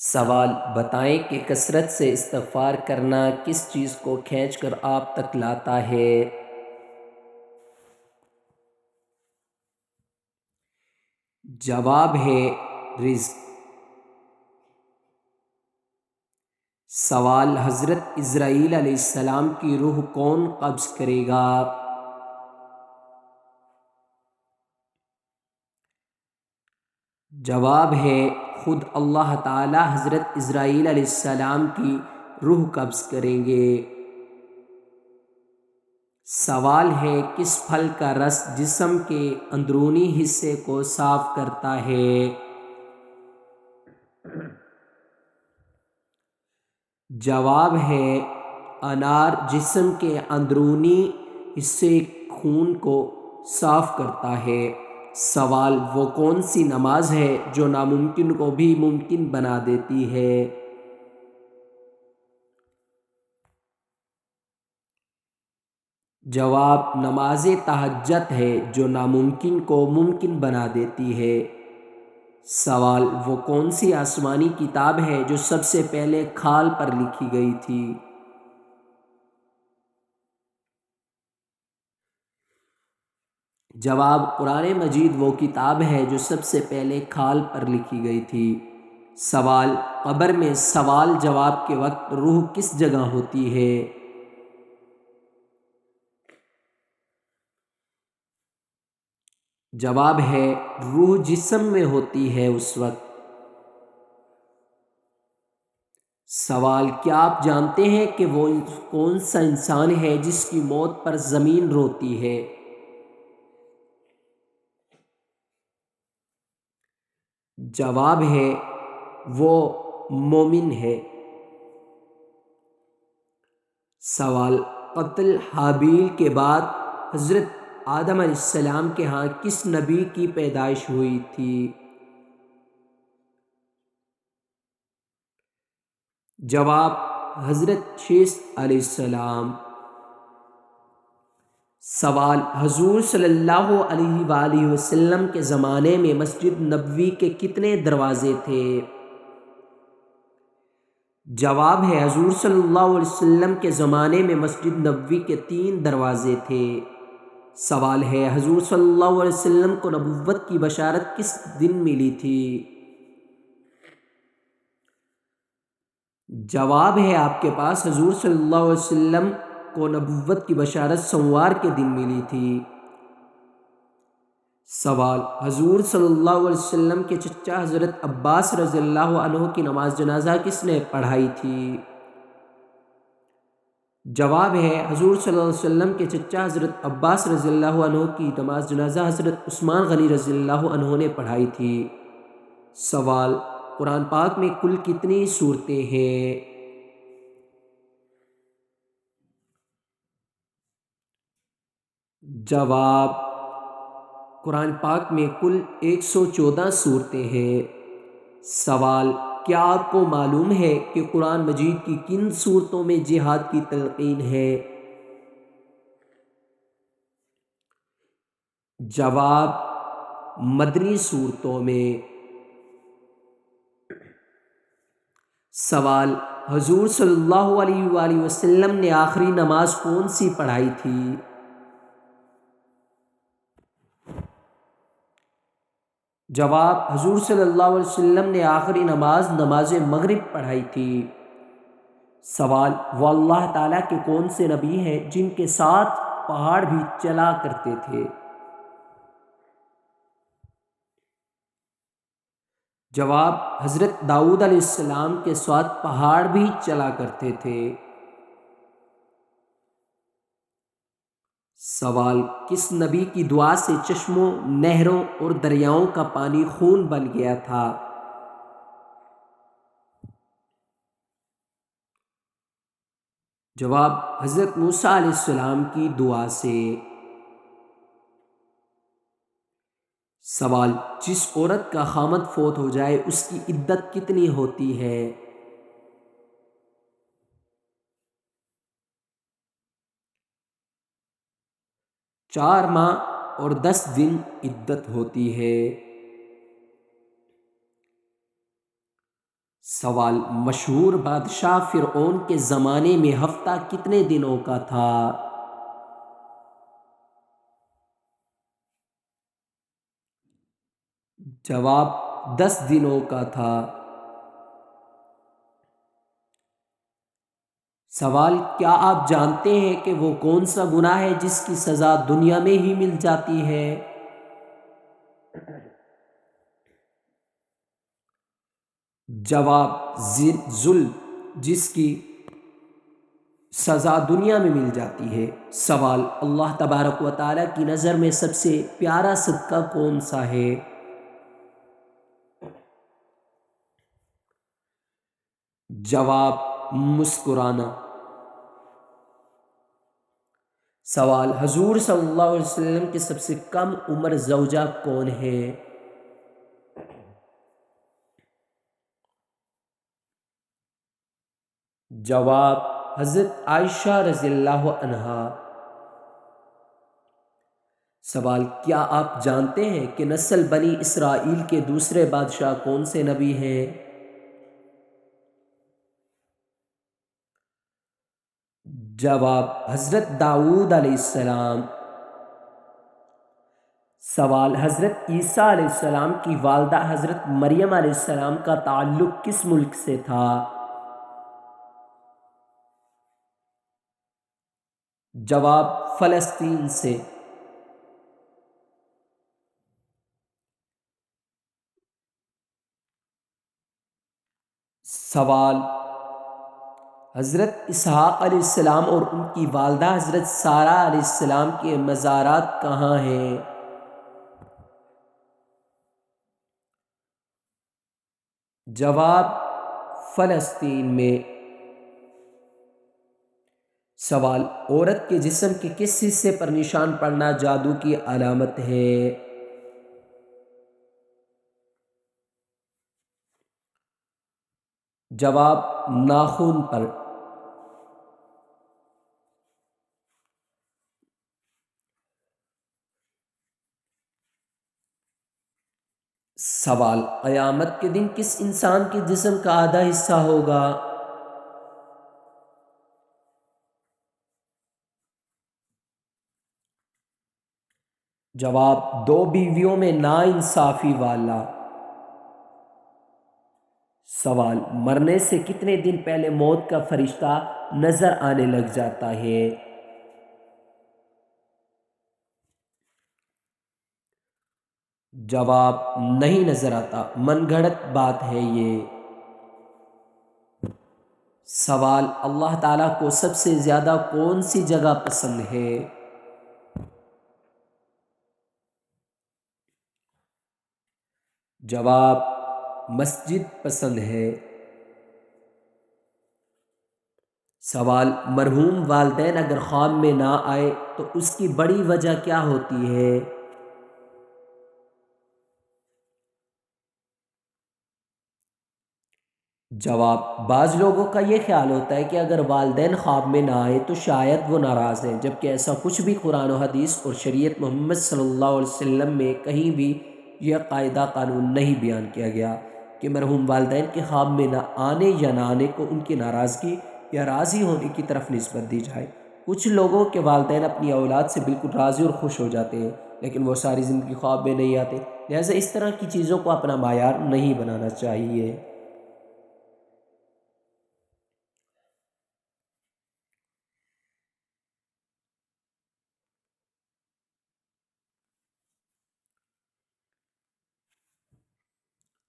سوال بتائیں کہ کثرت سے استغفار کرنا کس چیز کو کھینچ کر آپ تک لاتا ہے؟ جواب ہے رزق۔ سوال حضرت اسرائیل علیہ السلام کی روح کون قبض کرے گا؟ جواب ہے خود اللہ تعالی حضرت اسرائیل علیہ السلام کی روح قبض کریں گے۔ سوال ہے کس پھل کا رس جسم کے اندرونی حصے کو صاف کرتا ہے؟ جواب ہے انار جسم کے اندرونی حصے خون کو صاف کرتا ہے۔ سوال وہ کون سی نماز ہے جو ناممکن کو بھی ممکن بنا دیتی ہے؟ جواب نماز تہجد ہے جو ناممکن کو ممکن بنا دیتی ہے۔ سوال وہ کون سی آسمانی کتاب ہے جو سب سے پہلے کھال پر لکھی گئی تھی؟ جواب قرآن مجید وہ کتاب ہے جو سب سے پہلے کھال پر لکھی گئی تھی۔ سوال قبر میں سوال جواب کے وقت روح کس جگہ ہوتی ہے؟ جواب ہے روح جسم میں ہوتی ہے اس وقت۔ سوال کیا آپ جانتے ہیں کہ وہ کون سا انسان ہے جس کی موت پر زمین روتی ہے؟ جواب ہے وہ مومن ہے۔ سوال قتل حابیل کے بعد حضرت آدم علیہ السلام کے ہاں کس نبی کی پیدائش ہوئی تھی؟ جواب حضرت شیث علیہ السلام۔ سوال حضور صلی اللہ علیہ وآلہ وسلم کے زمانے میں مسجد نبوی کے کتنے دروازے تھے؟ جواب ہے حضور صلی اللہ علیہ وسلم کے زمانے میں مسجد نبوی کے 3 دروازے تھے۔ سوال ہے حضور صلی اللہ علیہ وسلم کو نبوت کی بشارت کس دن ملی تھی؟ جواب ہے آپ کے پاس حضور صلی اللہ علیہ وسلم کو نبوت کی بشارت سوموار کے دن ملی تھی۔ سوال حضور صلی اللہ علیہ وسلم کے چچا حضرت عباس رضی اللہ عنہ کی نماز جنازہ کس نے پڑھائی تھی؟ جواب ہے حضور صلی اللہ علیہ وسلم کے چچا حضرت عباس رضی اللہ عنہ کی نماز جنازہ حضرت عثمان غنی رضی اللہ عنہ نے پڑھائی تھی۔ سوال قرآن پاک میں کل کتنی سورتیں ہیں؟ جواب قرآن پاک میں کل 114 سورتیں ہیں۔ سوال کیا آپ کو معلوم ہے کہ قرآن مجید کی کن سورتوں میں جہاد کی تلقین ہے؟ جواب مدنی سورتوں میں۔ سوال حضور صلی اللہ علیہ وآلہ وسلم نے آخری نماز کون سی پڑھائی تھی؟ جواب حضور صلی اللہ علیہ وسلم نے آخری نماز نماز مغرب پڑھائی تھی۔ سوال وہ اللہ تعالیٰ کے کون سے نبی ہیں جن کے ساتھ پہاڑ بھی چلا کرتے تھے؟ جواب حضرت داؤد علیہ السلام کے ساتھ پہاڑ بھی چلا کرتے تھے۔ سوال کس نبی کی دعا سے چشموں، نہروں اور دریاؤں کا پانی خون بن گیا تھا؟ جواب حضرت موسیٰ علیہ السلام کی دعا سے۔ سوال جس عورت کا خامند فوت ہو جائے اس کی عدت کتنی ہوتی ہے؟ چار ماہ اور 10 دن عدت ہوتی ہے۔ سوال، مشہور بادشاہ فرعون کے زمانے میں ہفتہ کتنے دنوں کا تھا؟ جواب، 10 دنوں کا تھا۔ سوال، کیا آپ جانتے ہیں کہ وہ کون سا گناہ ہے جس کی سزا دنیا میں ہی مل جاتی ہے؟ جواب، ظلم، جس کی سزا دنیا میں مل جاتی ہے۔ سوال، اللہ تبارک و تعالیٰ کی نظر میں سب سے پیارا صدقہ کون سا ہے؟ جواب، مسکرانا۔ سوال، حضور صلی اللہ علیہ وسلم کی سب سے کم عمر زوجہ کون ہے؟ جواب، حضرت عائشہ رضی اللہ عنہا۔ سوال، کیا آپ جانتے ہیں کہ نسل بنی اسرائیل کے دوسرے بادشاہ کون سے نبی ہیں؟ جواب، حضرت داؤد علیہ السلام۔ سوال، حضرت عیسیٰ علیہ السلام کی والدہ حضرت مریم علیہ السلام کا تعلق کس ملک سے تھا؟ جواب، فلسطین سے۔ سوال، حضرت اسحاق علیہ السلام اور ان کی والدہ حضرت سارہ علیہ السلام کے مزارات کہاں ہیں؟ جواب، فلسطین میں۔ سوال، عورت کے جسم کے کس حصے پر نشان پڑنا جادو کی علامت ہے؟ جواب، ناخن پر۔ سوال، قیامت کے دن کس انسان کے جسم کا آدھا حصہ ہوگا؟ جواب، 2 بیویوں میں ناانصافی والا۔ سوال، مرنے سے کتنے دن پہلے موت کا فرشتہ نظر آنے لگ جاتا ہے؟ جواب، نہیں نظر آتا، من گھڑت بات ہے یہ۔ سوال، اللہ تعالیٰ کو سب سے زیادہ کون سی جگہ پسند ہے؟ جواب، مسجد پسند ہے۔ سوال، مرحوم والدین اگر خواب میں نہ آئے تو اس کی بڑی وجہ کیا ہوتی ہے؟ جواب، بعض لوگوں کا یہ خیال ہوتا ہے کہ اگر والدین خواب میں نہ آئے تو شاید وہ ناراض ہیں، جبکہ ایسا کچھ بھی قرآن و حدیث اور شریعت محمد صلی اللہ علیہ وسلم میں کہیں بھی یہ قاعدہ قانون نہیں بیان کیا گیا کہ مرحوم والدین کے خواب میں نہ آنے یا نہ آنے کو ان کی ناراضگی یا راضی ہونے کی طرف نسبت دی جائے۔ کچھ لوگوں کے والدین اپنی اولاد سے بالکل راضی اور خوش ہو جاتے ہیں، لیکن وہ ساری زندگی خواب میں نہیں آتے، لہٰذا اس طرح کی چیزوں کو اپنا معیار نہیں بنانا چاہیے۔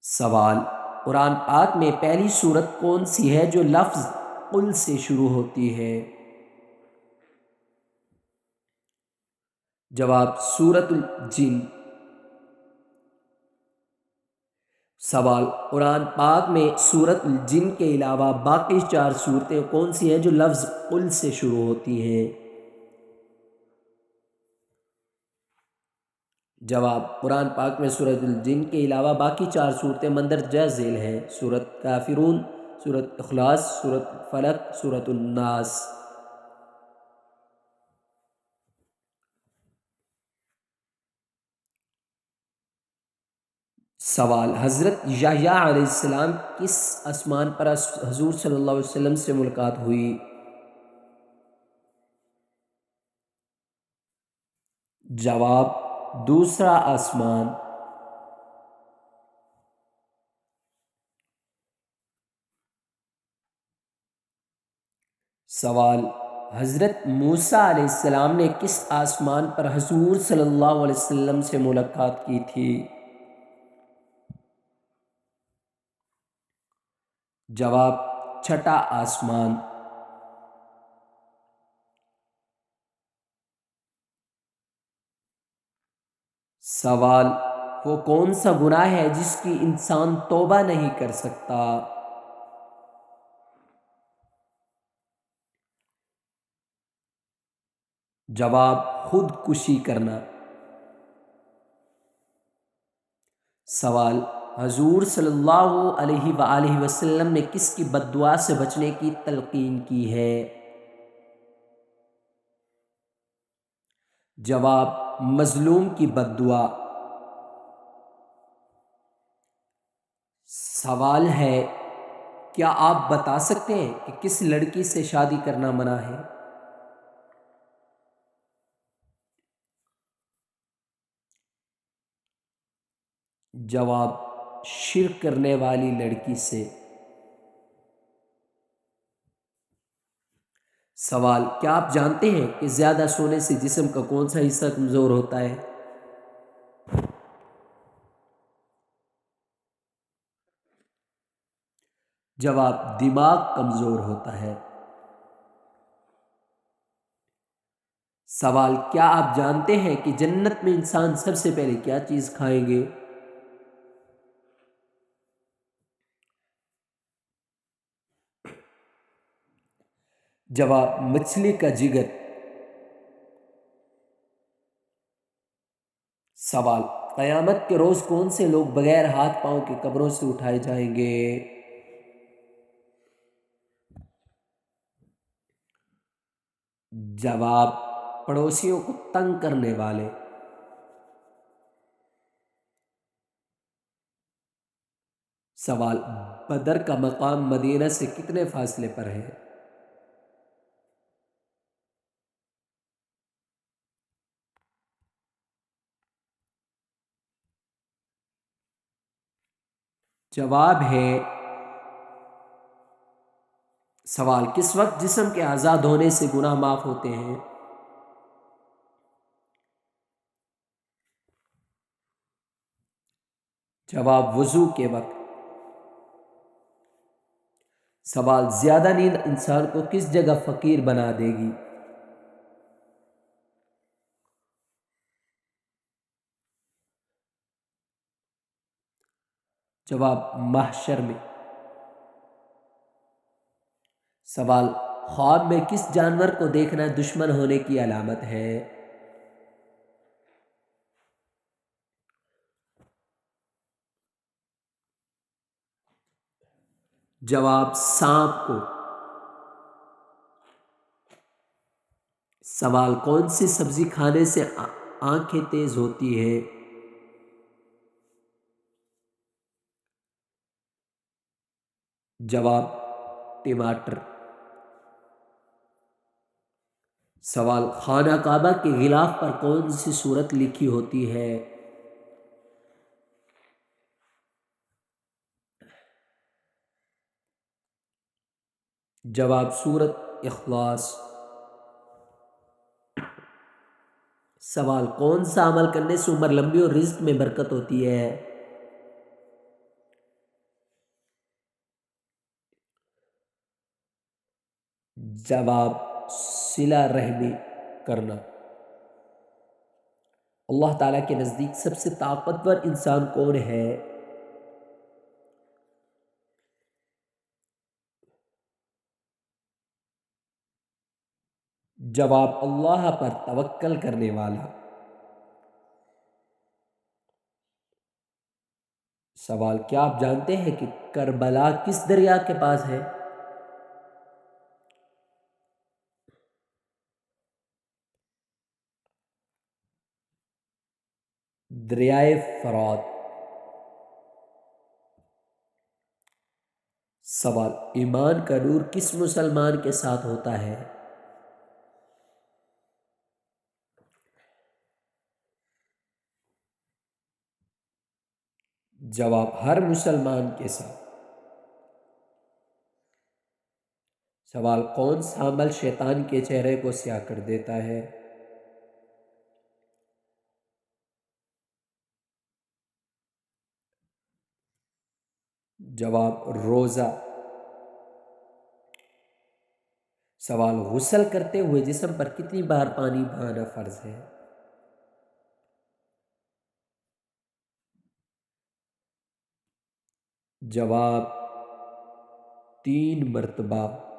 سوال، قرآن پاک میں پہلی سورت کون سی ہے جو لفظ قل سے شروع ہوتی ہے؟ جواب، سورۃ الجن۔ سوال، قرآن پاک میں سورۃ الجن کے علاوہ باقی 4 سورتیں کون سی ہیں جو لفظ قل سے شروع ہوتی ہیں؟ جواب، قرآن پاک میں سورۃ الجن کے علاوہ باقی 4 صورتیں مندرجہ ذیل ہیں: سورۃ کافرون، سورۃ اخلاص، سورۃ فلق، سورۃ الناس۔ سوال: حضرت یحییٰ علیہ السلام کس آسمان پر حضور صلی اللہ علیہ وسلم سے ملاقات ہوئی؟ جواب: دوسرا آسمان۔ سوال: حضرت موسیٰ علیہ السلام نے کس آسمان پر حضور صلی اللہ علیہ وسلم سے ملاقات کی تھی؟ جواب: چھٹا آسمان۔ سوال: وہ کون سا گناہ ہے جس کی انسان توبہ نہیں کر سکتا؟ جواب: خود کشی کرنا۔ سوال: حضور صلی اللہ علیہ وآلہ وسلم نے کس کی بد دعا سے بچنے کی تلقین کی ہے؟ جواب: مظلوم کی بد دعا۔ سوال ہے: کیا آپ بتا سکتے ہیں کہ کس لڑکی سے شادی کرنا منع ہے؟ جواب: شرک کرنے والی لڑکی سے۔ سوال: کیا آپ جانتے ہیں کہ زیادہ سونے سے جسم کا کون سا حصہ کمزور ہوتا ہے؟ جواب: دماغ کمزور ہوتا ہے۔ سوال: کیا آپ جانتے ہیں کہ جنت میں انسان سب سے پہلے کیا چیز کھائیں گے؟ جواب: مچھلی کا جگر۔ سوال: قیامت کے روز کون سے لوگ بغیر ہاتھ پاؤں کے قبروں سے اٹھائے جائیں گے؟ جواب: پڑوسیوں کو تنگ کرنے والے۔ سوال: بدر کا مقام مدینہ سے کتنے فاصلے پر ہے؟ جواب ہے۔ سوال: کس وقت جسم کے آزاد ہونے سے گناہ معاف ہوتے ہیں؟ جواب: وضو کے وقت۔ سوال: زیادہ نیند انسان کو کس جگہ فقیر بنا دے گی؟ جواب: محشر میں۔ سوال: خواب میں کس جانور کو دیکھنا دشمن ہونے کی علامت ہے؟ جواب: سانپ کو۔ سوال: کون سی سبزی کھانے سے آنکھیں تیز ہوتی ہے؟ جواب: ٹماٹر۔ سوال: خانہ کعبہ کے غلاف پر کون سی سورت لکھی ہوتی ہے؟ جواب: سورت اخلاص۔ سوال: کون سا عمل کرنے سے عمر لمبی اور رزق میں برکت ہوتی ہے؟ جواب: صلہ رحمی کرنا۔ اللہ تعالیٰ کے نزدیک سب سے طاقتور انسان کون ہے؟ جواب: اللہ پر توکل کرنے والا۔ سوال: کیا آپ جانتے ہیں کہ کربلا کس دریا کے پاس ہے؟ دریائے فرات۔ سوال، ایمان کا نور کس مسلمان کے ساتھ ہوتا ہے؟ جواب، ہر مسلمان کے ساتھ۔ سوال، کون سا عمل شیطان کے چہرے کو سیاہ کر دیتا ہے؟ جواب، روزہ۔ سوال، غسل کرتے ہوئے جسم پر کتنی بار پانی بہانا فرض ہے؟ جواب، 3 مرتبہ۔